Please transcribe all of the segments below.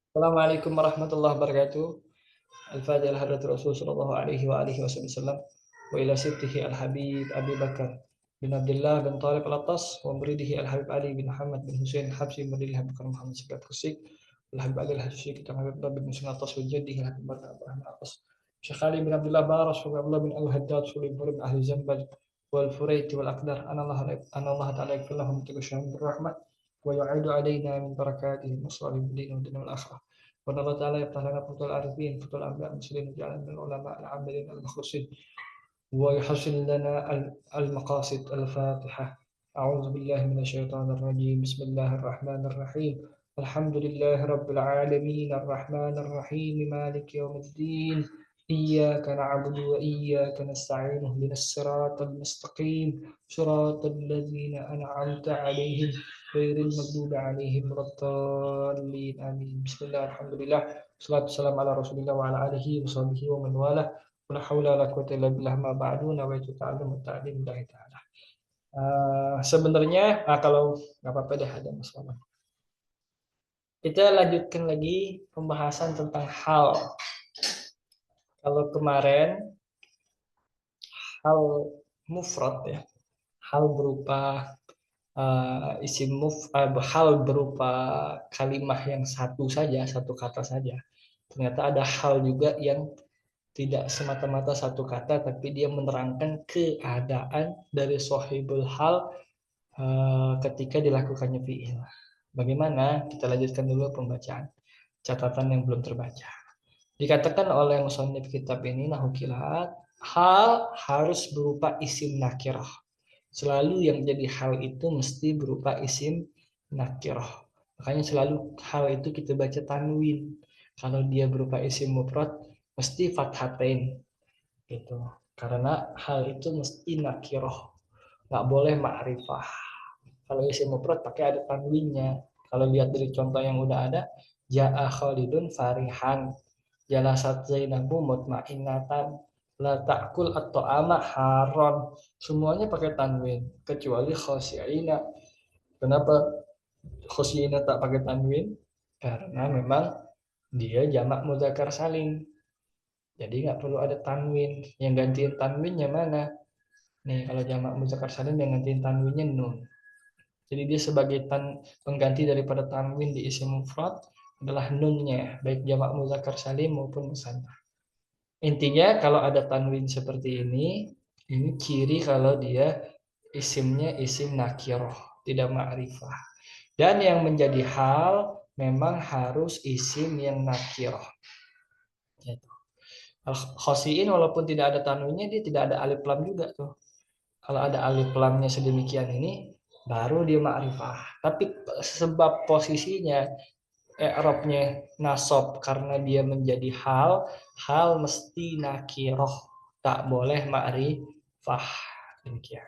Assalamualaikum warahmatullahi wabarakatuh. Al-Fatihah hadratu Rasul sallallahu alaihi wa alihi wasallam wa ila sibtihi al-Habib Abi Bakar bin Abdullah bin Talib al-Attas wa muridihi al-Habib Ali bin Muhammad bin Husain Habsi muridil Habib Bakar Muhammad Sadat Husik al-Habib Ali al-Husik kita Habib bin Musa Attas wa jaddihi al-Habib Bakar Abraham Attas Syekh Ali bin Abdullah Baras wa Abdullah bin Al-Haddad Sulim bin Ahli Zambal wal Furaiti wal Aqdar anallah ta'ala yakfirlahum tukusyahum birrahmah wa yu'idu alaina min barakatihi musallih bidin wa dinil akhirah. والله تعالى يفتح لنا فتوح العارفين فتوح الأنبياء المرسلين وجعلنا من العلماء العاملين المخلصين ويحسن لنا المقاصد. الفاتحة. أعوذ بالله من الشيطان الرجيم. بسم الله الرحمن الرحيم. الحمد لله رب العالمين الرحمن الرحيم مالك يوم الدين إياك نعبد وإياك نستعين اهدنا الصراط المستقيم صراط الذين أنعمت عليهم غير المغضوب عليهم ولا الضالين آمين. بسم الله الحمد لله والصلاة والسلام على رسول الله وعلى آله وصحبه ومن والاه. La haula wala quwwata illa billah ma ba'du nawaitu ta'allum ta'lim lillahi ta'ala. Sebenarnya kalau nggak apa-apa deh ada masalah. Kita lanjutkan lagi pembahasan tentang hal. Kalau kemarin hal mufrad ya, hal berupa hal berupa kalimah yang satu saja, satu kata saja. Ternyata ada hal juga yang tidak semata-mata satu kata, tapi dia menerangkan keadaan dari sahibul hal ketika dilakukannya fi'il. Bagaimana? Kita lanjutkan dulu pembacaan catatan yang belum terbaca. Dikatakan oleh musannif kitab ini nahukilat, hal harus berupa isim nakirah. Selalu yang jadi hal itu mesti berupa isim nakirah. Makanya selalu hal itu kita baca tanwin. Kalau dia berupa isim mufrad mesti fathatain gitu. Karena hal itu mesti nakirah, nggak boleh ma'rifah. Kalau isim mufrad pakai ada tanwinnya. Kalau lihat dari contoh yang udah ada, ja'a Khalidun farihan, jalasat Zainabu mutmainnatan, la ta'kul at-ta'ama haron. Semuanya pakai tanwin kecuali khosyaina. Kenapa khosyaina tak pakai tanwin? Karena memang dia jamak mudzakkar salim. Jadi nggak perlu ada tanwin. Yang gantiin tanwinnya mana? Nih kalau jamak mudzakkar salim yang gantiin tanwinnya nun. Jadi dia sebagai pengganti daripada tanwin di isim mufrad adalah nunnya, baik jamak muzakkar salim maupun musanna. Intinya kalau ada tanwin seperti ini ciri kalau dia isimnya isim nakirah, tidak ma'rifah. Dan yang menjadi hal memang harus isim yang nakirah. Gitu. Khosiin walaupun tidak ada tanwinnya dia tidak ada alif lam juga tuh. Kalau ada alif lamnya sedemikian ini baru dia ma'rifah. Tapi sebab posisinya i'rabnya nasab karena dia menjadi hal mesti nakiroh, tak boleh ma'rifah. Demikian.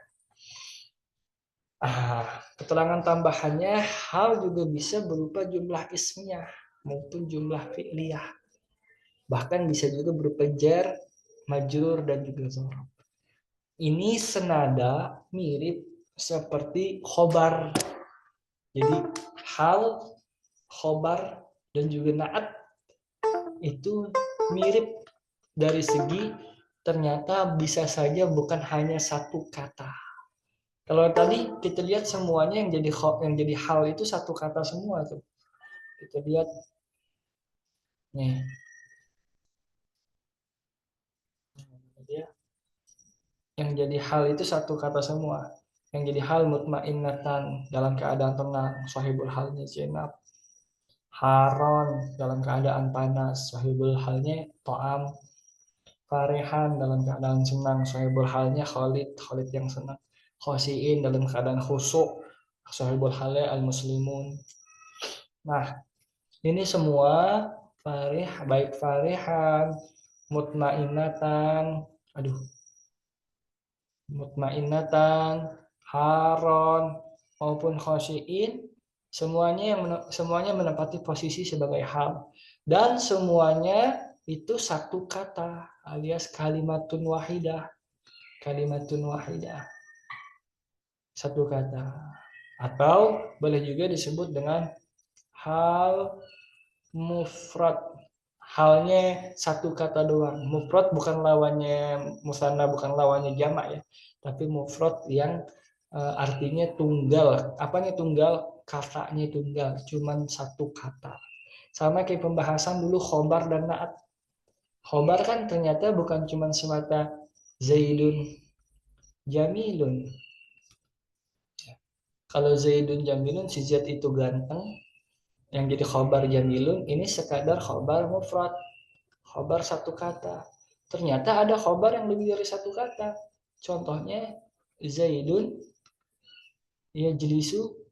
Keterangan tambahannya hal juga bisa berupa jumlah ismiyah maupun jumlah fi'liyah. Bahkan bisa juga berupa jar, majrur dan juga dzarab. Ini senada mirip seperti khobar. Jadi hal, khobar, dan juga naat itu mirip dari segi ternyata bisa saja bukan hanya satu kata. Kalau tadi kita lihat semuanya yang jadi hal itu satu kata semua tuh. Kita lihat nih. Yang jadi hal itu satu kata semua. Yang jadi hal mutmainnatan dalam keadaan tenang, sahibul halnya Zainab. Haron dalam keadaan panas, sahibul halnya To'am. Farihan dalam keadaan senang, sahibul halnya Khalid, Khalid yang senang. Khosiin dalam keadaan khusyuk, sahibul halnya al-muslimun. Nah, ini semua baik farihan, mutmainnatan, mutmainnatan, haron maupun khosiin, semuanya menempati posisi sebagai hal dan semuanya itu satu kata alias kalimatun wahidah, satu kata, atau boleh juga disebut dengan hal mufrad. Halnya satu kata doang. Mufrad bukan lawannya musanna, bukan lawannya jamak ya. Tapi mufrad yang artinya tunggal. Apanya tunggal? Katanya tunggal, cuman satu kata. Sama kayak pembahasan dulu khobar dan naat. Khobar kan ternyata bukan cuman semata Zaidun Jamilun. Kalau Zaidun Jamilun, si Z itu ganteng, yang jadi khobar Jamilun, ini sekadar khobar mufrad. Khobar satu kata. Ternyata ada khobar yang lebih dari satu kata. Contohnya Zaidun ya jelisu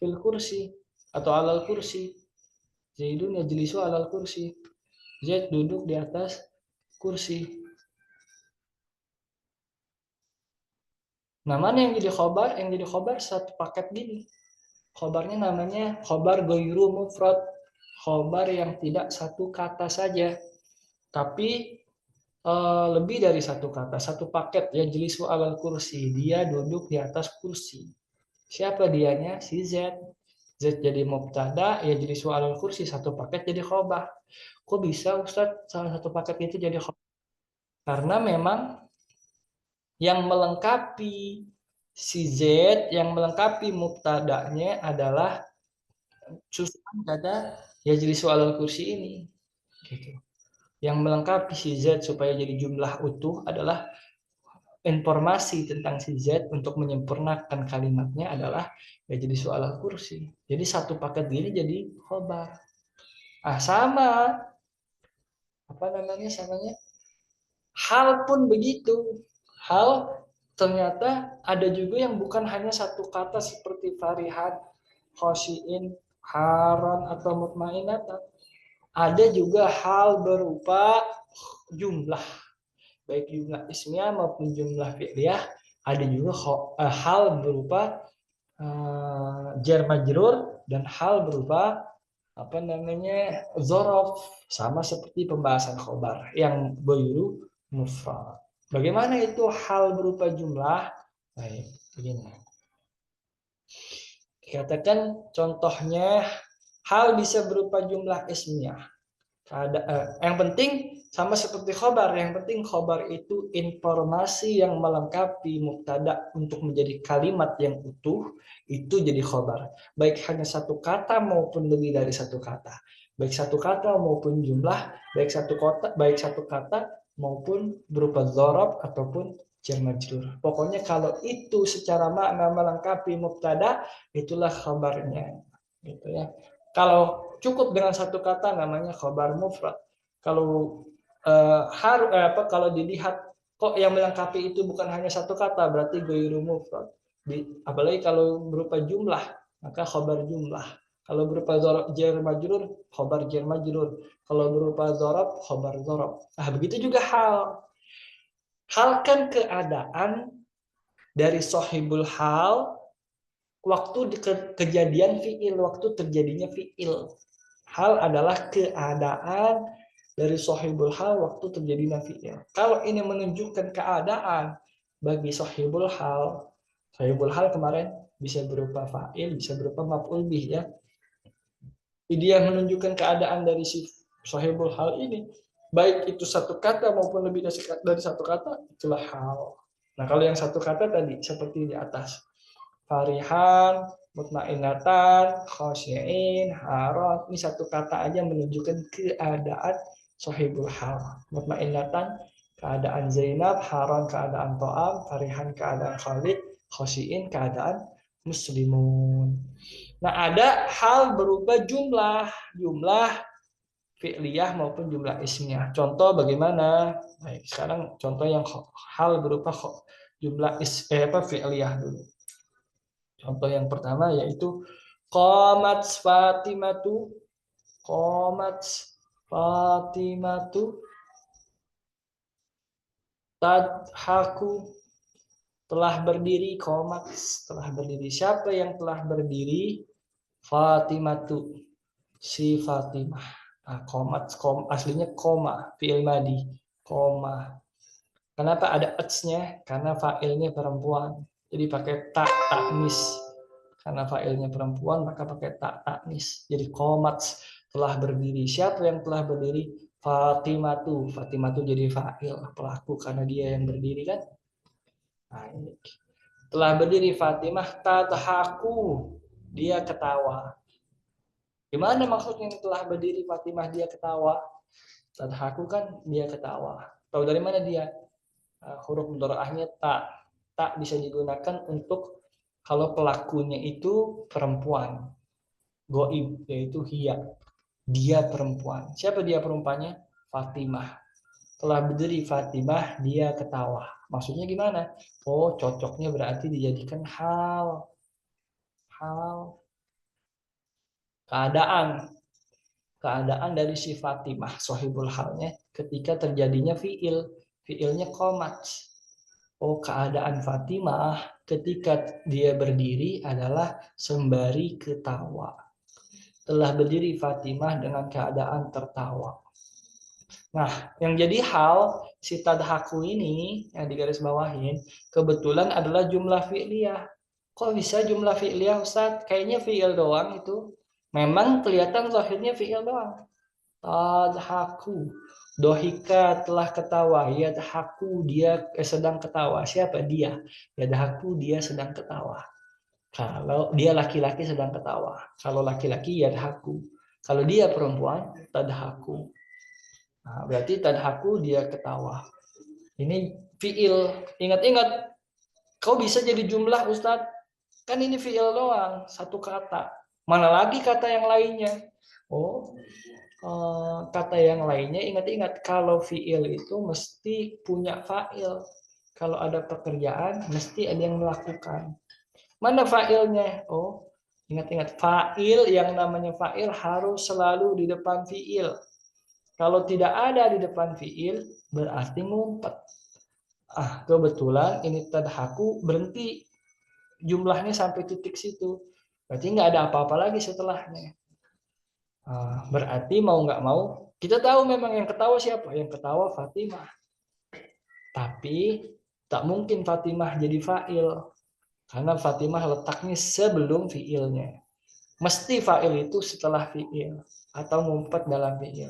fil kursi atau alal kursi. Zaidun ya jelisu alal kursi. Zaid duduk di atas kursi. Nah, mana yang jadi khobar? Yang jadi khobar satu paket gini. Khobarnya namanya khobar goiru mufrad. Khobar yang tidak satu kata saja. Tapi lebih dari satu kata, satu paket ya jelisu alal kursi. Dia duduk di atas kursi. Siapa dianya? Si Z. Z jadi mubtada, ya jelisu alal kursi, satu paket jadi khobar. Kok bisa Ustadz salah satu paket itu jadi khobar? Karena memang yang melengkapi si Z, yang melengkapi mubtadanya adalah susunan kata ya jelisu alal kursi ini. Gitu. Yang melengkapi si Z supaya jadi jumlah utuh adalah informasi tentang si Z untuk menyempurnakan kalimatnya adalah ya jadi soal kursi. Jadi satu paket gini jadi khobar. Ah sama apa namanya samanya? Hal pun begitu. Hal ternyata ada juga yang bukan hanya satu kata seperti farihat, khosyin, haron atau mutmainatan. Ada juga hal berupa jumlah, baik jumlah ismiyah maupun jumlah fi'liyah. Ada juga hal berupa jar majrur dan hal berupa apa namanya zorof, sama seperti pembahasan khobar yang goiru mufrad. Bagaimana itu hal berupa jumlah? Baik, begini. Katakan contohnya hal bisa berupa jumlah ismiyah. Yang penting sama seperti khobar, yang penting khobar itu informasi yang melengkapi mubtada untuk menjadi kalimat yang utuh, itu jadi khobar. Baik hanya satu kata maupun lebih dari satu kata. Baik satu kata maupun jumlah, baik satu kata maupun berupa dzaraf ataupun jar majrur. Pokoknya kalau itu secara makna melengkapi mubtada, itulah khabarnya. Gitu ya. Kalau cukup dengan satu kata namanya khobar mufrad. Kalau kalau dilihat kok yang melengkapi itu bukan hanya satu kata, berarti ghairu mufrad. Apalagi kalau berupa jumlah, maka khobar jumlah. Kalau berupa jar majrur, khobar jar majrur. Kalau berupa dzaraf, khobar dzaraf. Nah, begitu juga hal. Hal kan keadaan dari sohibul hal waktu kejadian fiil, waktu terjadinya fiil. Hal adalah keadaan dari sohibul hal waktu terjadinya fiil. Kalau ini menunjukkan keadaan bagi sohibul hal kemarin bisa berupa fa'il, bisa berupa maf'ul bih ya. Dia menunjukkan keadaan dari si sohibul hal ini, baik itu satu kata maupun lebih dari satu kata, itulah hal. Nah kalau yang satu kata tadi seperti di atas, farihan, mutmainatan, khosyin, haron, ini satu kata aja menunjukkan keadaan sohibul hal. Mutmainatan keadaan Zainab, haron keadaan To'am, farihan keadaan Khalid, khosyin keadaan muslimun. Nah ada hal berupa jumlah fi'liyah maupun jumlah ismiyah. Contoh bagaimana? Baik, sekarang contoh yang hal berupa jumlah fi'liyah dulu. Contoh yang pertama yaitu qamat Fatimatu, qamat Fatimatu tadhaku, telah berdiri, qamat telah berdiri. Siapa yang telah berdiri? Fatimatu, si Fatimah. Nah, qamat aslinya koma, fi'il madi, koma. Kenapa ada ats-nya? Karena fa'ilnya perempuan. Jadi pakai tak taknis. Karena fa'ilnya perempuan maka pakai tak taknis. Jadi qomat, telah berdiri. Siapa yang telah berdiri? Fatimatu. Fatimatu jadi fa'il, pelaku karena dia yang berdiri kan. Nah, ini. Telah berdiri Fatimah tadhaku. Dia ketawa. Gimana maksudnya telah berdiri Fatimah dia ketawa? Tadhaku kan dia ketawa. Tahu dari mana dia? Huruf mudharaahnya tak. Tak bisa digunakan untuk kalau pelakunya itu perempuan. Goib yaitu hiya. Dia perempuan. Siapa dia perempuannya? Fatimah. Telah berdiri Fatimah, dia ketawa. Maksudnya gimana? Oh, cocoknya berarti dijadikan hal keadaan dari si Fatimah sohibul halnya ketika terjadinya fiilnya qomat. Oh, keadaan Fatimah ketika dia berdiri adalah sembari ketawa. Telah berdiri Fatimah dengan keadaan tertawa. Nah, yang jadi hal si tadhaku ini yang digaris bawahin kebetulan adalah jumlah fi'liyah. Kok bisa jumlah fi'liyah Ustaz? Kayaknya fi'il doang itu. Memang kelihatan zahirnya fi'il doang. Tadhaku. Dohika telah ketawa. Yadhaku dia sedang ketawa. Siapa dia? Yadhaku dia sedang ketawa. Kalau dia laki-laki sedang ketawa. Kalau laki-laki yadhaku. Kalau dia perempuan tadhaku. Nah, berarti tadhaku dia ketawa. Ini fiil. Ingat-ingat, kau bisa jadi jumlah Ustadz. Kan ini fiil doang, satu kata. Mana lagi kata yang lainnya? Oh, kata yang lainnya ingat-ingat kalau fiil itu mesti punya fa'il. Kalau ada pekerjaan mesti ada yang melakukan. Mana fa'ilnya? Oh, ingat-ingat fa'il yang namanya fa'il harus selalu di depan fiil. Kalau tidak ada di depan fiil, berarti ngumpet. Kebetulan ini tadhaku berhenti jumlahnya sampai titik situ. Berarti nggak ada apa-apa lagi setelahnya. Berarti mau nggak mau, kita tahu memang yang ketawa siapa? Yang ketawa Fatimah. Tapi tak mungkin Fatimah jadi fa'il. Karena Fatimah letaknya sebelum fiilnya. Mesti fa'il itu setelah fiil. Atau ngumpet dalam fiil.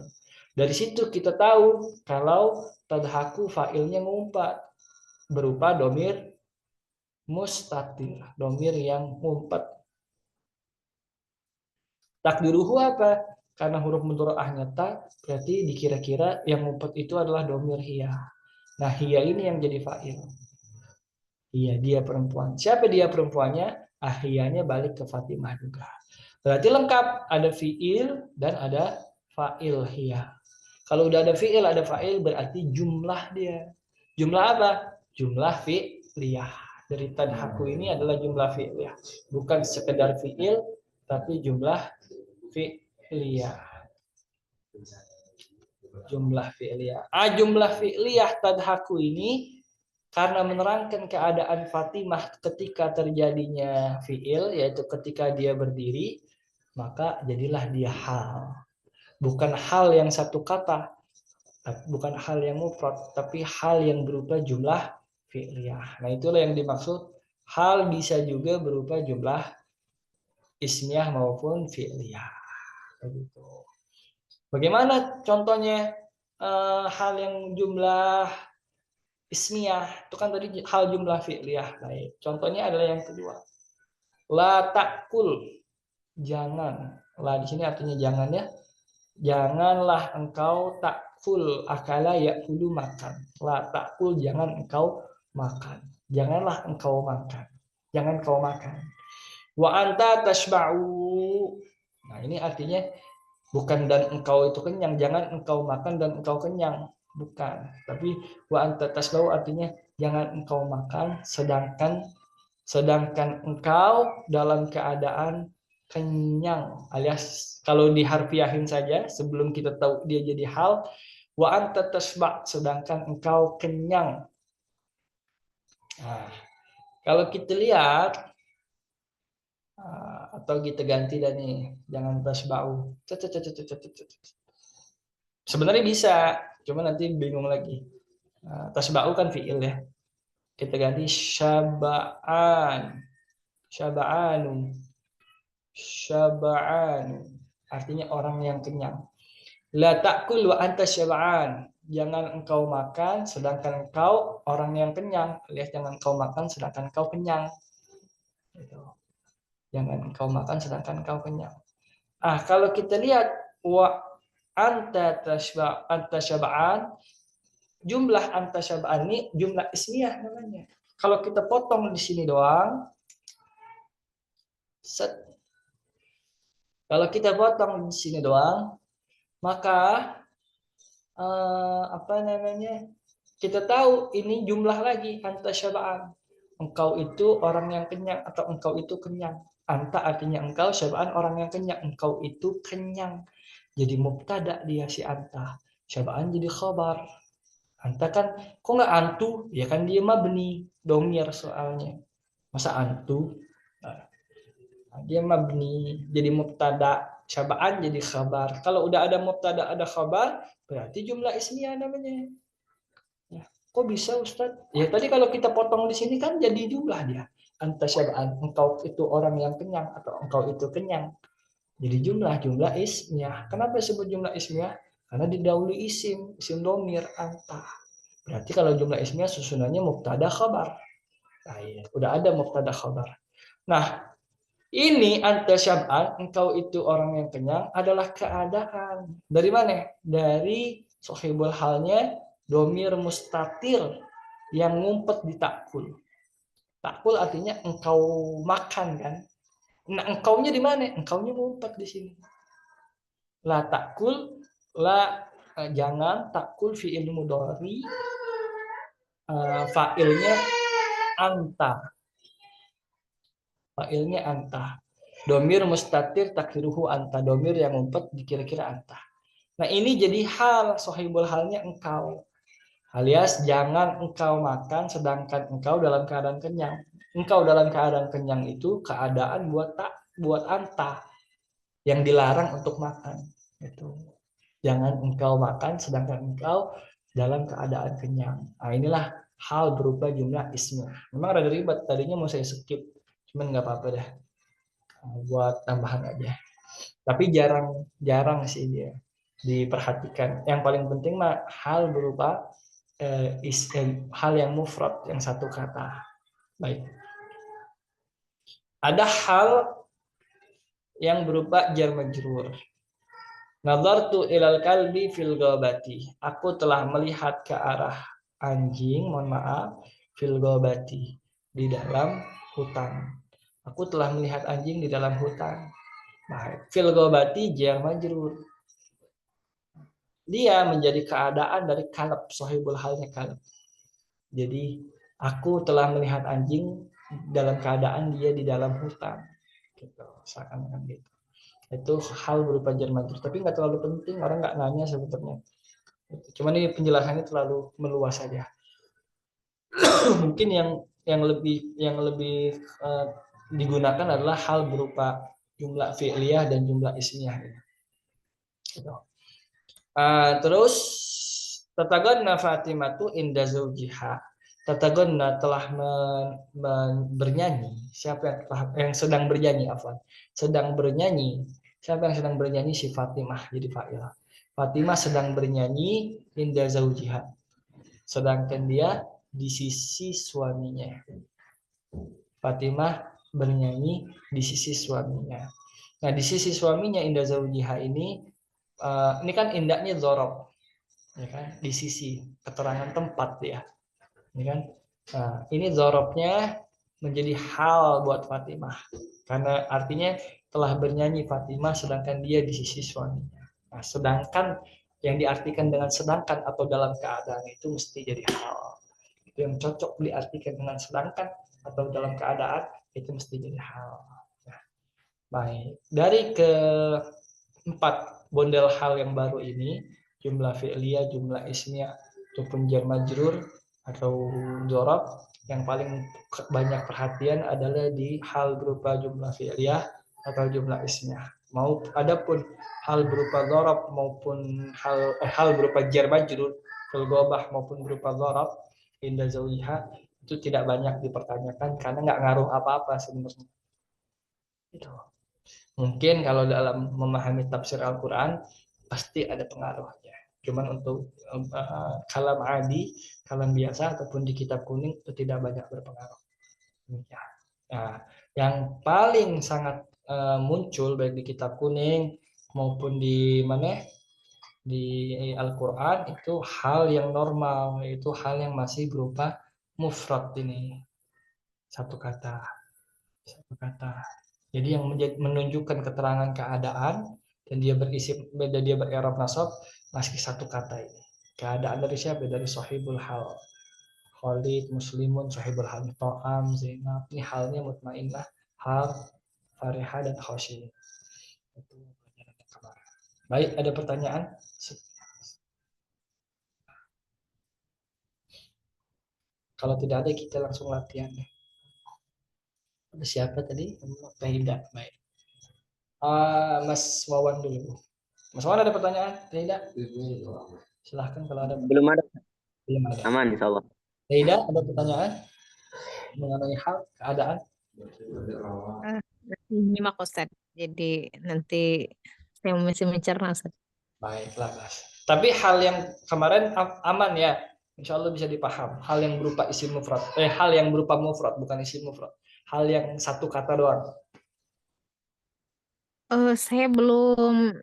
Dari situ kita tahu kalau tadhaku fa'ilnya ngumpat berupa domir mustatir, domir yang ngumpet. Takdiruhu apa? Karena huruf mudharaahnya tak, berarti dikira-kira yang ngumpet itu adalah domir hiya. Nah, hiya ini yang jadi fa'il. Iya, dia perempuan. Siapa dia perempuannya? Hiyanya balik ke Fatimah juga. Berarti lengkap, ada fi'il dan ada fa'il hiya. Kalau udah ada fi'il, ada fa'il berarti jumlah dia. Jumlah apa? Jumlah fi'liyah. Dari tadhaku ini adalah jumlah fi'liyah. Bukan sekedar fi'il, tapi jumlah fi'liyah. Jumlah fi'liyah. Jumlah fi'liyah tadhaku ini karena menerangkan keadaan Fatimah ketika terjadinya fi'il, yaitu ketika dia berdiri, maka jadilah dia hal. Bukan hal yang satu kata, bukan hal yang mufrad, tapi hal yang berupa jumlah fi'liyah. Nah, itulah yang dimaksud hal bisa juga berupa jumlah ismiyah maupun fi'liyah. Begitu. Bagaimana contohnya hal yang jumlah ismiyah? Itu kan tadi hal jumlah fi'liyah. Baik. Contohnya adalah yang kedua. La ta'kul, jangan. La di sini artinya jangan ya. Janganlah engkau takul, akala yakulu makan. La takul, jangan engkau makan. Janganlah engkau makan. Jangan kau makan. Wa anta tashba'u. Nah, ini artinya bukan dan engkau itu kenyang, jangan engkau makan dan engkau kenyang. Bukan. Tapi wa anta tashba'u artinya jangan engkau makan sedangkan engkau dalam keadaan kenyang, alias kalau diharfiahin saja sebelum kita tahu dia jadi hal, wa anta tasba, sedangkan engkau kenyang. Nah, kalau kita lihat atau kita ganti dan nih, jangan tasba'u. Sebenarnya bisa, cuma nanti bingung lagi. Tasba'u kan fi'il ya. Kita ganti syaba'an. Syab'anu. Syab'anu. Artinya orang yang kenyang. La ta'kul wa anta syab'an. Jangan engkau makan sedangkan engkau orang yang kenyang. Alias jangan engkau makan sedangkan engkau kenyang. Gitu. Jangan engkau makan sedangkan engkau kenyang. Kalau kita lihat wa anta syab'an, jumlah anta syab'an ini jumlah ismiyah namanya. Kalau kita potong di sini doang, set. Kalau kita potong di sini doang, maka apa namanya? Kita tahu ini jumlah lagi anta syab'an. Engkau itu orang yang kenyang atau engkau itu kenyang. Anta artinya engkau, syab'an orang yang kenyang. Engkau itu kenyang. Jadi mubtada dia si anta. Syab'an jadi khabar. Anta kan, kok nggak antu? Ya kan dia mabni, domir soalnya. Masa antu? Nah, dia mabni, jadi mubtada. Syab'an jadi khabar. Kalau udah ada mubtada, ada khabar, berarti jumlah ismiyah namanya. Ya, kok bisa Ustaz? Ya tadi kalau kita potong di sini kan jadi jumlah dia. Anta syab'an, engkau itu orang yang kenyang atau engkau itu kenyang. Jadi jumlah ismiyah. Kenapa disebut jumlah ismiyah? Karena didahului isim domir anta. Berarti kalau jumlah ismiyah susunannya mubtada khabar. Nah, ya, udah ada mubtada khabar. Nah, ini anta syab'an, engkau itu orang yang kenyang adalah keadaan. Dari mana? Dari sohibul halnya domir mustatir yang ngumpet di takul. Takul artinya engkau makan kan. Nah, engkaunya di mana? Engkaunya ngumpet di sini. La takul, jangan takul fi'il mudhari, fa'ilnya anta. Fa'ilnya anta. Domir mustatir takdiruhu anta. Domir yang ngumpet dikira-kira anta. Nah ini jadi hal, sohibul halnya engkau. Alias jangan engkau makan sedangkan engkau dalam keadaan kenyang. Engkau dalam keadaan kenyang itu keadaan buat anta yang dilarang untuk makan. Itu. Jangan engkau makan sedangkan engkau dalam keadaan kenyang. Nah inilah hal berupa jumlah ismiyah. Memang rada ribet, tadinya mau saya skip, cuman nggak apa-apa dah, buat tambahan aja. Tapi jarang sih dia diperhatikan. Yang paling penting mah hal berupa hal yang mufrad, yang satu kata. Baik. Ada hal yang berupa jar majrur. Nazartu ilal kalbi fil ghabati. Aku telah melihat ke arah anjing, mohon maaf, fil ghabati, di dalam hutan. Aku telah melihat anjing di dalam hutan. Baik. Fil ghabati jar majrur. Dia menjadi keadaan dari kalb, sahibul halnya kalb. Jadi aku telah melihat anjing dalam keadaan dia di dalam hutan. Gitu, seakan-akan gitu. Itu hal berupa jar majrur, tapi nggak terlalu penting, orang nggak nanya sebetulnya. Cuman ini penjelasannya terlalu meluas saja. Mungkin yang lebih digunakan adalah hal berupa jumlah fi'liyah dan jumlah ismiyah. Gitu. Terus tatagonna Fatimatu inda zaujiha. Tatagonna telah bernyanyi. Siapa yang sedang bernyanyi? Sedang bernyanyi. Siapa yang sedang bernyanyi? Si Fatimah, jadi fa'ilah. Fatimah sedang bernyanyi inda zaujiha. Sedangkan dia di sisi suaminya. Fatimah bernyanyi di sisi suaminya. Nah, di sisi suaminya inda zaujiha ini kan indahnya dzarab. Ya kan? Di sisi keterangan tempat ya. Ini kan. Nah, ini dzarabnya menjadi hal buat Fatimah. Karena artinya telah bernyanyi Fatimah sedangkan dia di sisi suaminya. Nah, sedangkan yang diartikan dengan sedangkan atau dalam keadaan itu mesti jadi hal. Itu yang cocok diartikan dengan sedangkan atau dalam keadaan itu mesti jadi hal. Nah, baik. Dari keempat bondel hal yang baru ini, jumlah fi'liyah, jumlah ismiyah, ataupun jar majrur atau dzarab, yang paling banyak perhatian adalah di hal berupa jumlah fi'liyah atau jumlah ismiyah. Adapun hal berupa dzarab maupun hal berupa jar majrur, fil ghabah maupun berupa dzarab inda zaujiha itu tidak banyak dipertanyakan karena nggak ngaruh apa-apa sebenarnya. Itu. Mungkin kalau dalam memahami tafsir Al-Quran pasti ada pengaruhnya. Cuman untuk kalam adi, kalam biasa ataupun di kitab kuning itu tidak banyak berpengaruh. Ya. Nah, yang paling sangat muncul baik di kitab kuning maupun di mana di Al-Quran itu hal yang normal, itu hal yang masih berupa mufrad ini satu kata, satu kata. Jadi yang menunjukkan keterangan keadaan dan dia berisi beda dia ber'irab nasab masih satu kata ini. Keadaan dari siapa? Dari sahibul hal. Khalid, Muslimun, sahibul hal. To'am, Zainab. Ini halnya mutmainnah, hal, farihah, dan khosyin. Itu pelajaran yang kemarin. Baik, ada pertanyaan? Kalau tidak ada, kita langsung latihan. Ada siapa tadi? Tidak. Baik. Mas Wawan dulu. Mas Wawan ada pertanyaan? Tidak? Silahkan kalau ada. Belum ada. Belum ada. Aman insya Allah. Tidak ada pertanyaan mengenai hal keadaan? Masih nyimak Ustaz. Jadi nanti saya masih mencerna Ustaz. Baiklah, Mas. Tapi hal yang kemarin aman ya. Insya Allah bisa dipaham. Hal yang berupa isim mufrad. Hal yang berupa mufrad, bukan isim mufrad. Hal yang satu kata doang. Saya belum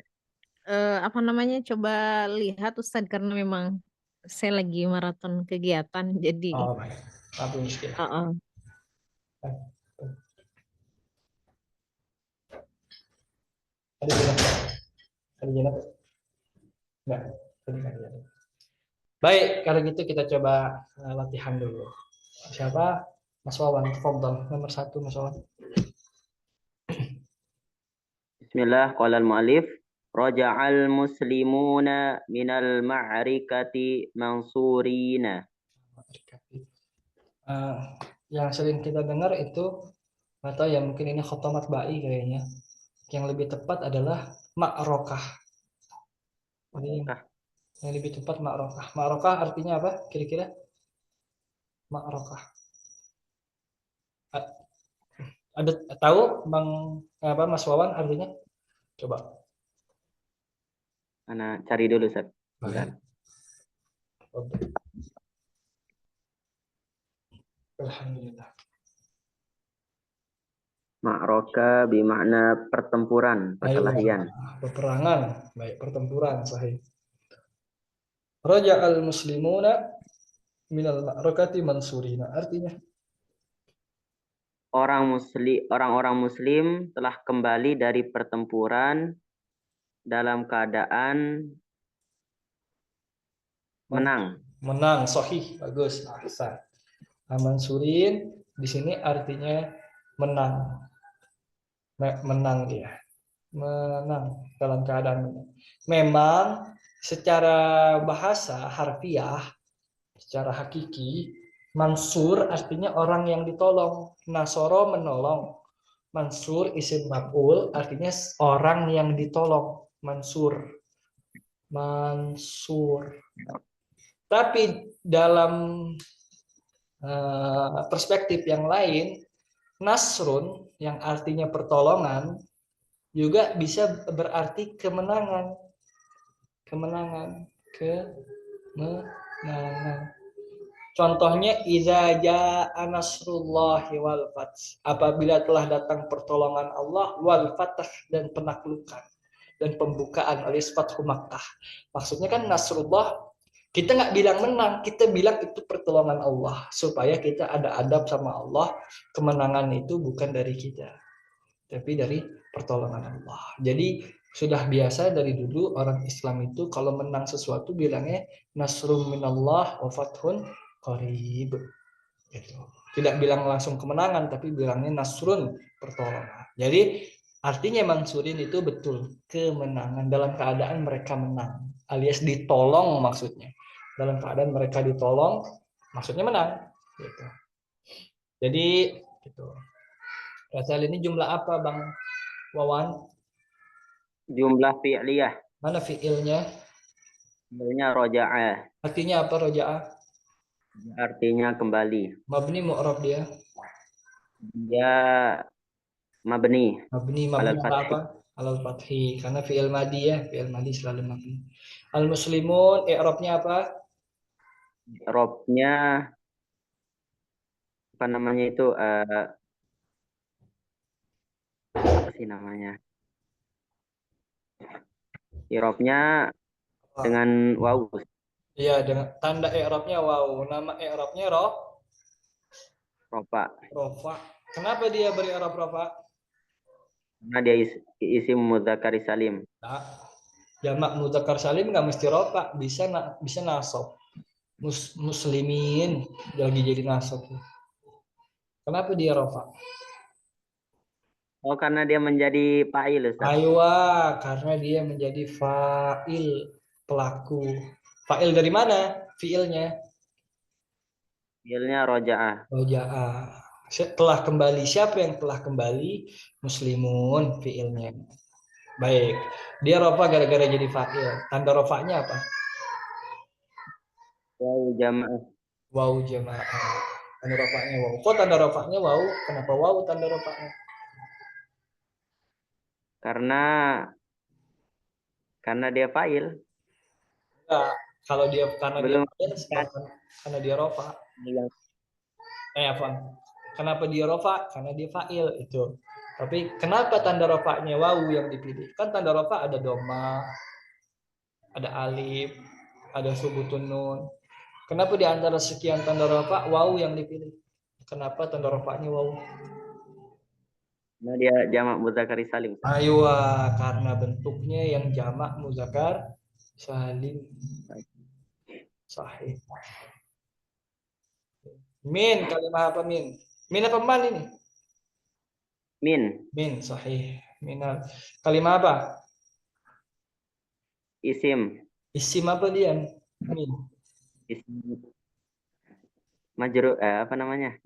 apa namanya coba lihat Ustaz karena memang saya lagi maraton kegiatan jadi Oh, baik. Maaf, miskin. Ada jenap? Ada jenap? Enggak. Baik, kalau gitu kita coba latihan dulu. Siapa? Mas Wawan, Fadhal. Nomor 1, Mas Wawan. Bismillah, qala al-mu'allif raja'al muslimuna minal ma'rikati mansurina. Yang sering kita dengar itu atau ya mungkin ini khotomat ba'i kayaknya. Yang lebih tepat adalah ma'rokah. Yang lebih tepat ma'rokah. Ma'rokah artinya apa kira-kira? Ma'rokah. Ada tahu Bang apa Mas Wawan artinya? Coba. Ana cari dulu Ustaz. Alhamdulillah. Ma'raka bermakna pertempuran, perkelahian. Peperangan, baik pertempuran sahih. Raja'al muslimuna minal ma'rakati mansurina. Artinya orang-orang muslim telah kembali dari pertempuran dalam keadaan menang. Menang, sahih, bagus. Ahsan. Mansurin di sini artinya menang. Menang dia. Menang dalam keadaan menang. Memang secara bahasa harfiah, secara hakiki, mansur artinya orang yang ditolong. Nasoro menolong. Mansur isim maf'ul artinya orang yang ditolong. Mansur. Mansur. Tapi dalam perspektif yang lain, nasrun yang artinya pertolongan juga bisa berarti kemenangan. Kemenangan. Kemenangan. Contohnya idza jaa nasrullahi wal fath. Apabila telah datang pertolongan Allah wal fath dan penaklukan dan pembukaan alias Fathu Makkah. Maksudnya kan Nasrullah kita nggak bilang menang, kita bilang itu pertolongan Allah supaya kita ada adab sama Allah. Kemenangan itu bukan dari kita, tapi dari pertolongan Allah. Jadi sudah biasa dari dulu orang Islam itu kalau menang sesuatu bilangnya nasrum minallah wa fathun qarib. Gitu. Tidak bilang langsung kemenangan, tapi bilangnya nasrun, pertolongan. Jadi artinya mansurin itu betul kemenangan dalam keadaan mereka menang, alias ditolong maksudnya. Dalam keadaan mereka ditolong, maksudnya menang. Gitu. Jadi gitu. Pasal ini jumlah apa Bang Wawan? Jumlah fi'liyah. Mana fi'ilnya? Fi'ilnya roja'a. Artinya apa roja'a? Artinya kembali. Mabni mu'rab dia. Dia mabni Mabni alal ala fathi. apa? Alal fathi. Karena fi'il madi ya, fi'il madi selalu mabni. Al muslimun i'rabnya apa? Robnya apa namanya itu apa sih namanya? Irobnya Wah. dengan wawu. Iya, dengan tanda i'rabnya wow. Nama i'rabnya Rofa. rofa. Kenapa dia beri i'rab rofa? Karena dia isim mudzakkar salim. Nah, jamak mudzakkar salim nggak mesti rofa, bisa bisa nasab. Muslimin lagi jadi nasab. Kenapa dia rofa? Oh, karena dia menjadi fa'il, Ustaz. Aywa, karena dia menjadi fa'il, pelaku. Fa'il dari mana? Fi'ilnya. Fi'ilnya roja'ah. Roja'a. Telah kembali. Siapa yang telah kembali? Muslimun fi'ilnya. Baik. Dia rofa gara-gara jadi fa'il. Tanda rofanya apa? Wawu jamaah. Waw jamaah. Tanda rofanya waw. Kok tanda rofanya waw? Kenapa waw tanda rofanya? Karena dia fa'il. Enggak. Kalau dia karena dia Belum fa'il kan sebab karena dia rofa. yang Apa? Kenapa dia rofa? Karena dia fa'il itu. Tapi kenapa tanda rofanya waw yang dipilih? Kan tanda rofa ada doma, ada alif, ada subutun nun. Kenapa di antara sekian tanda rofa waw yang dipilih? Kenapa tanda rofanya waw? Karena dia jamak mudzakkar salim, Ustaz. Ayo, karena bentuknya yang jamak muzakkar salim. Sahih. Min, kalimat apa min? Min apa man ini? Min, Min, sahih. Minal. Kalimat apa? isim. Isim apa dia? Min. Isim majrur apa namanya?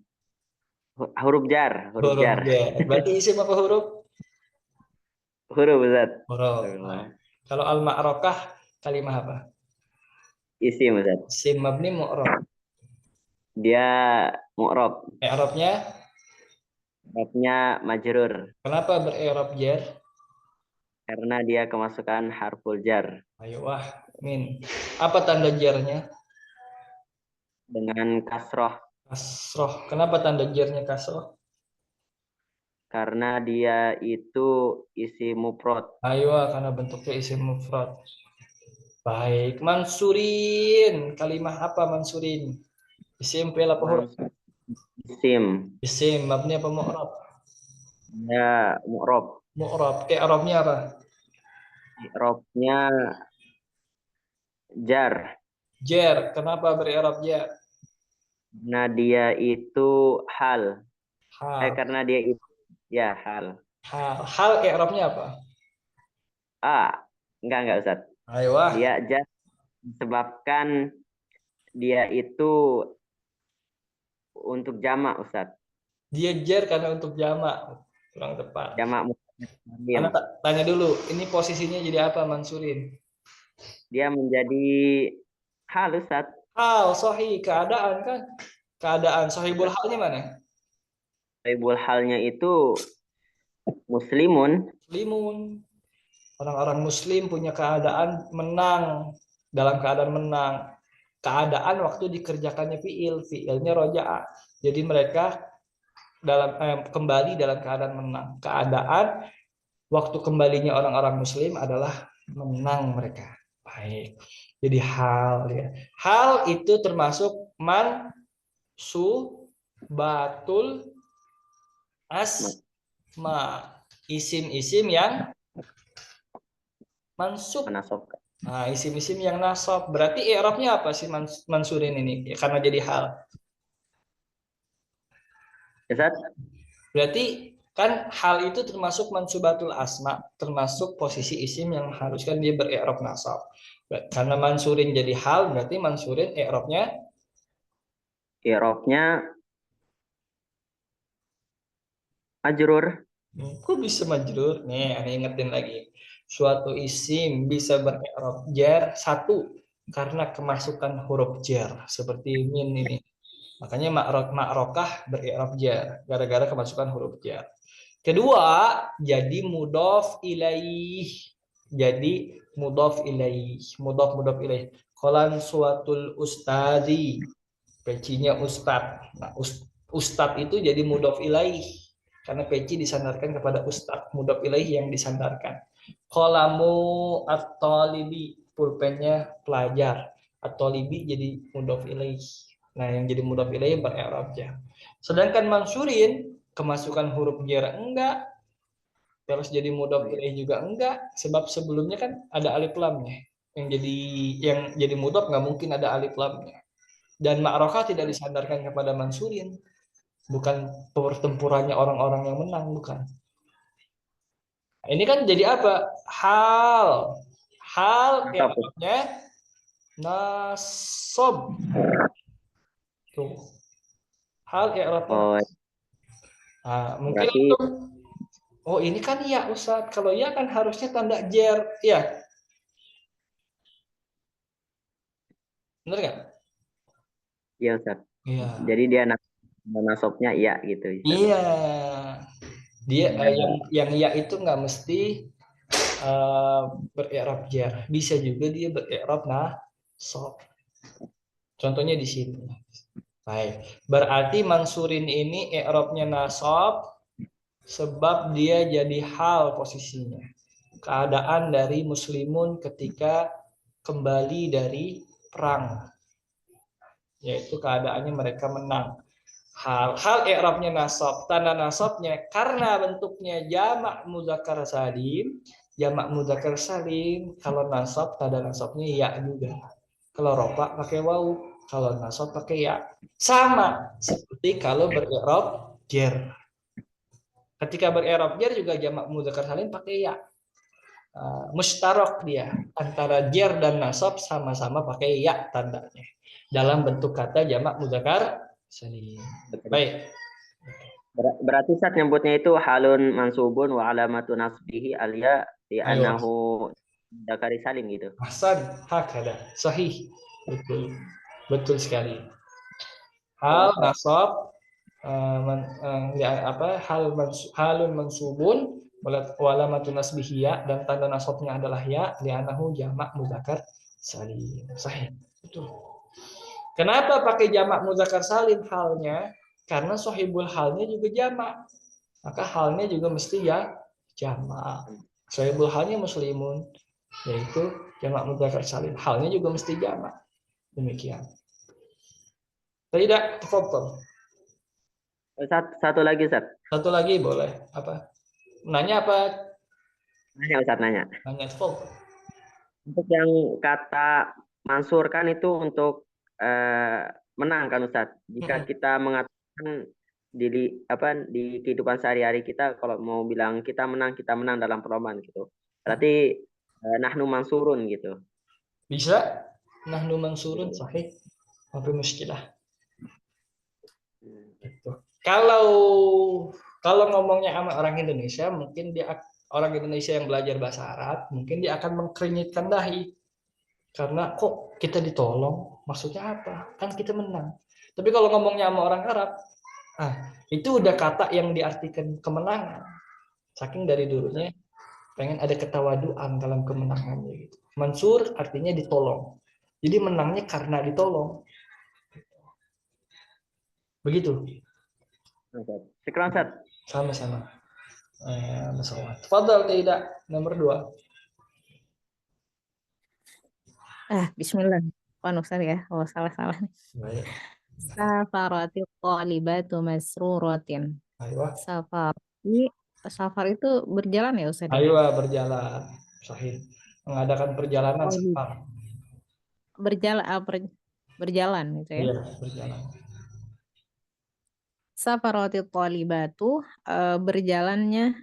Huruf jar, huruf Huruf jar. jar. Berarti isim apa huruf? Huruf, Ustaz. Huruf. Nah, kalau al-ma'rokah kalimat apa? Isim, Ustaz. Isim mabni mu'rab. Dia mu'rab. I'rabnya I'rabnya majrur kenapa ber-i'rab jar? karena dia kemasukan harful jar Ayo wah, min. Apa tanda jarnya? dengan kasroh Kasroh. Kenapa tanda jarnya kasroh? karena dia itu isi mufrad. Ayo, karena bentuknya isim mufrad. Baik, mansurin. Kalimat apa mansurin? Isim fi'il apa huruf? Isim Isim, mabni apa mu'rab? ya mu'rab. Mu'rab. I'rabnya apa? I'rabnya jar Jar. Kenapa ber-i'rab jar? karena dia itu hal Hal. karena dia itu ya hal. Hal i'rabnya apa? Enggak Ustaz. Ayo wah. Dia jar disebabkan dia itu untuk jamak, Ustaz. Dia jar karena untuk jamak. Kurang tepat. Jamak Karena mutakallim. tanya dulu, ini posisinya jadi apa mansurin? Dia menjadi hal, Ustaz. Hal, sahih, keadaan kan? Keadaan, sahibul halnya mana? Sahibul halnya itu muslimun. Muslimun. Orang-orang muslim punya keadaan menang. Dalam keadaan menang. Keadaan waktu dikerjakannya fi'il. Fi'ilnya roja'a. Jadi mereka kembali dalam keadaan menang. Keadaan waktu kembalinya orang-orang muslim adalah menang mereka. Baik. Jadi hal ya. Hal itu termasuk man su batul asma. Isim-isim yang mansub. Menasab. Nah, isim-isim yang nasab. Berarti i'rabnya apa sih mansurin ini? Ya, karena jadi hal. Ustaz, Berarti kan hal itu termasuk mansubatul asma, termasuk posisi isim yang haruskan dia ber-i'rab nasab. Karena mansurin jadi hal, berarti mansurin i'rabnya i'rabnya majrur. kok bisa majrur? Nih, aneh ingetin lagi. Suatu isim bisa ber-i'rab jar satu karena kemasukan huruf jar seperti min ini. Makanya ma'rokah ber-i'rab jar gara-gara kemasukan huruf jar. Kedua, jadi mudhof ilaih. Jadi mudhof ilaih, mudhof ilaih. Qalan suatul ustadi. Pecinya ustad. Nah, ustad itu jadi mudhof ilaih karena peci disandarkan kepada ustad, mudhof ilaih yang disandarkan. Qalamu at-talibi, pulpennya pelajar. At-talibi jadi mudhof ilaih. Nah, yang jadi mudhof ilaih ber-i'rab jar. Sedangkan mansurin kemasukan huruf jar enggak, terus jadi mudhof ilaih juga enggak, sebab sebelumnya kan ada alif lamnya. Yang jadi mudhof nggak mungkin ada alif lamnya. Dan ma'rokah tidak disandarkan kepada mansurin, bukan pertempurannya orang-orang yang menang, bukan. Nah, ini kan jadi apa? Hal i'rabnya nasob. Tuh. Hal i'rabnya. Oh, Nah, mungkin berarti untuk oh ini kan ya Ustaz. Kalau ya kan harusnya tanda jer, ya. Benar nggak? ya Ustaz. Iya. Jadi dia nasabnya iya gitu Ustaz. Iya. Dia yang ya itu nggak mesti ber-i'rab jar. Bisa juga dia ber-i'rab nasab. Contohnya di sini. Baik. Berarti mansurin ini i'rabnya nasab sebab dia jadi hal posisinya. Keadaan dari muslimun ketika kembali dari perang. Yaitu keadaannya mereka menang. Hal i'rabnya nasab, tanda nasabnya karena bentuknya jamak mudzakkar salim. Jamak mudzakkar salim kalau nasab tanda nasabnya ya juga. Kalau rofa pakai waw, kalau nasab pakai ya. Sama seperti kalau ber-i'rab jar. Ketika ber-i'rab jar juga jamak mudzakkar salim pakai ya. Mustarok dia antara jar dan nasab sama-sama pakai ya tandanya dalam bentuk kata jamak mudzakkar salim. Baik. Berarti saat nyebutnya itu halun mansubun wa alamatu nasbihi alia di Ayo. anahu dakari salim gitu. Hasan hakada sahih. Betul. Betul sekali. Hal nasab halun mansubun walamatu nasbihi ya, dan tanda nasabnya adalah ya li'annahu jamak mudzakkar salim. Sahih. Betul. Kenapa pakai jamak mudzakkar salim halnya? Karena sahibul halnya juga jamak. Maka halnya juga mesti ya jamak. Sahibul halnya muslimun, yaitu jamak mudzakkar salim. Halnya juga mesti jamak. Demikian. Tidak, tafadhol. Satu lagi Ustaz. Satu lagi boleh. Apa? Nanya apa? Nanya Ustaz nanya. Nanya, tafadhol. Untuk yang kata mansur kan itu untuk menang kan Ustaz. Jika kita mengatakan di kehidupan sehari-hari kita kalau mau bilang kita menang dalam perlombaan gitu. Berarti nahnu mansurun gitu. Bisa? Nahnu mansurun sahih. Apa muskilah? Gitu. Kalau ngomongnya sama orang Indonesia, mungkin orang Indonesia yang belajar bahasa Arab, mungkin dia akan mengkrenyitkan dahi. Karena kok kita ditolong, maksudnya apa? Kan kita menang. Tapi kalau ngomongnya sama orang Arab, itu udah kata yang diartikan kemenangan. Saking dari dulunya pengen ada ketawaduan dalam kemenangannya gitu. Mansur artinya ditolong. Jadi menangnya karena ditolong. Begitu. Sekarang Ustaz. Sama-sama. Fadal tidak nomor 2. Bismillah. Pak Ustaz ya, kalau salah-salah. Baik. Safarati qalibatu masruratin. Ayo. Safar itu berjalan ya Ustaz? Ayo berjalan. Sahih. Mengadakan perjalanan safar. Berjalan gitu ya. Iya, berjalan. Safarati qalibatu berjalannya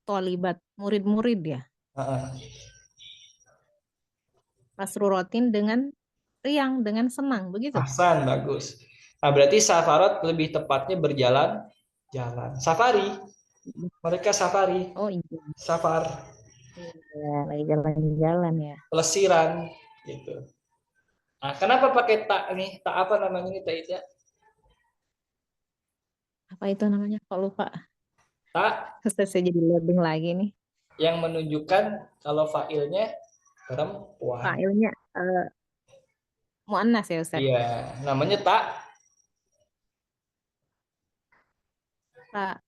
tolibat murid-murid ya. Masruratin dengan riang, dengan senang begitu. Ahsan, bagus. Nah, berarti safarat lebih tepatnya berjalan jalan. Safari. Mereka safari. Oh iya. Safar. Iya, lagi jalan-jalan ya. Pelesiran gitu. Nah, kenapa pakai tak nih? Tak apa namanya ini tak itu? Apa itu namanya? Kok lupa? Tak Ustaz, saya jadi loading lagi nih. yang menunjukkan kalau fa'ilnya perempuan. Fa'ilnya muannas ya Ustaz. Iya, namanya tak. Tak.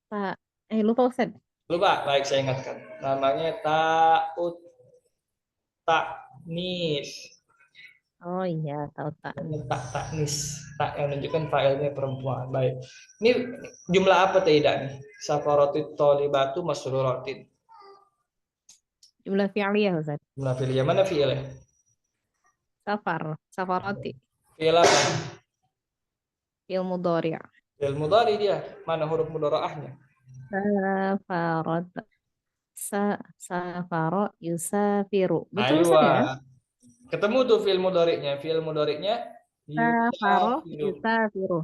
Lupa Ustaz. Lupa, baik saya ingatkan. Namanya ta'ut taknis. Oh iya, tahu tak. Tak taknis. Tak yang menunjukkan fa'ilnya perempuan. Baik. Ini jumlah apa tidak nih? Safarotit tolibatu masruratin. Jumlah fi'liyah Ustaz. Jumlah fi'liyah. Mana fi'ilnya? Safarati. Fi'il apa? Fi'il mudhari'. Fi'il mudhari dia. Mana huruf mudhara'ahnya? Safarat. Safaro yusafiru. Betul Ustaz ya? Aywa. Ketemu tuh fi'il mudhari'nya. Fi'il mudhari'nya Safaro yusafiru. yusafiru.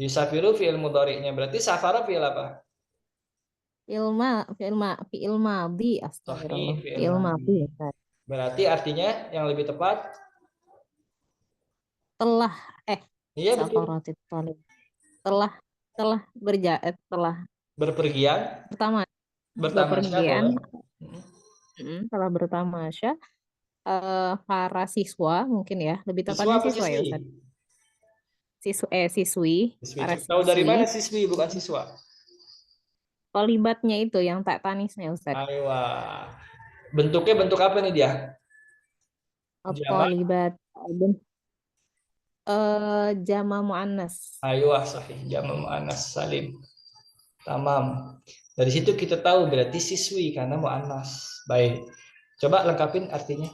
Yusafiru fi'il mudhari'nya. Berarti safara fi'il apa? Fi'il madhi. Sahih, Astagfirullah. fi'il Fi'il madhi. madhi Ustaz. Berarti artinya yang lebih tepat Telah iya betul. Safaratit talib. Telah Berpergian, bertamasya bertamasya boleh. telah bertamasya para siswa mungkin ya, lebih Siswa tepatnya apa siswa ya siswi? Ustaz. Siswi, Siswi. para Tahu dari siswi. mana siswi bukan siswa? Kolibatnya itu yang tak tanisnya Ustaz. Aywa. Bentuknya bentuk apa nih dia? Jamak. Kolibat jama muannas. Aywa sahih. Jamak muannas salim. Tamam. Dari situ kita tahu berarti siswi karena muannas. Baik. Coba lengkapin artinya.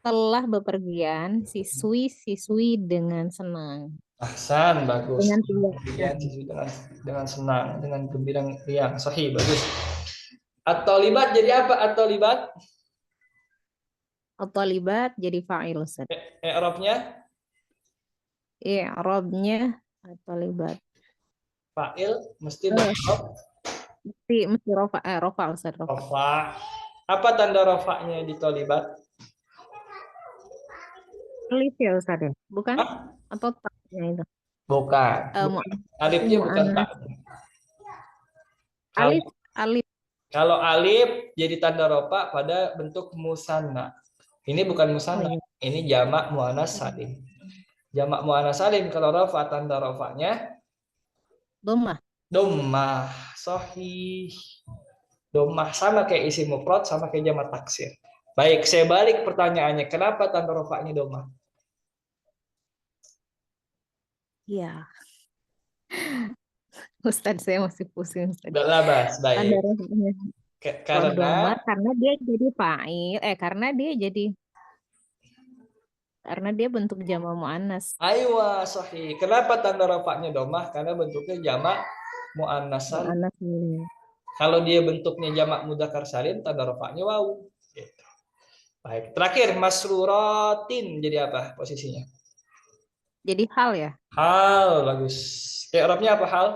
Telah bepergian siswi dengan senang. Ahsan, bagus. Dengan Bepergian siswi dengan senang, dengan gembira riang. Sahih, bagus. At-talibat jadi apa? At-talibat? At-talibat jadi fa'il Ustaz. I'rabnya? I'rabnya at-talibat. Fa'il mesti ma'rab. Mesti rofa Ustaz. Rofa. Apa tanda rofanya di talibat? Alif ya Ustaz ya? Bukan? Hah? Atau taknya itu? Bukan. Alifnya bukan tak. Alif. Kalau alif jadi tanda rofa pada bentuk musanna. Ini bukan musanna. Ini jamak muannas salim. Jamak muannas salim kalau rofa tanda rofanya Dhammah. Dhammah. Sahih. Dhammah sama kayak isim mufrad sama kayak jamak taksir. Baik, saya balik pertanyaannya. Kenapa tanda rofanya dhammah? Iya. Ustaz, saya masih pusing Ustaz. Labas, baik. Tanda rofanya. Karena dia jadi fa'il, karena dia bentuk jamak muannas. Aywa, sahih. Kenapa tanda rofanya dhammah? Karena bentuknya jamak muannas salim. Kalau dia bentuknya jamak mudzakkar salim, tanda rofanya wawu. Gitu. Baik. Terakhir, masruratin jadi apa posisinya? Jadi hal ya? Hal, bagus. I'rabnya apa hal?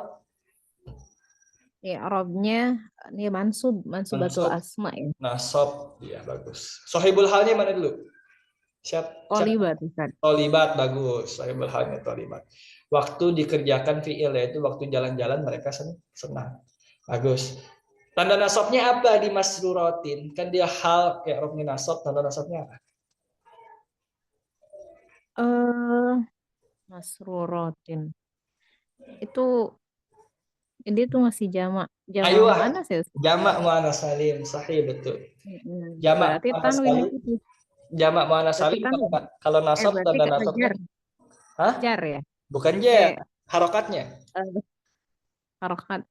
I'rabnya ini mansubatul asma ya. Nasab, ya bagus. Sohibul halnya mana dulu? Siap. Tolibat, Ustaz. Tolibat, bagus. Sohibul halnya tolibat. Waktu dikerjakan fi'il, yaitu waktu jalan-jalan mereka senang. Bagus. Tanda nasabnya apa di masruratin? Kan dia hal, i'rabnya nasab, tanda nasabnya apa? Masruratin. Itu dia tuh masih jamak muannas ya? Jamak muannas salim, sahih betul. Jamak muannas salim. Jamak muannas salim kalau nasab tanda nasabnya. Jar ya? Bukan jar, harokatnya. Harokat.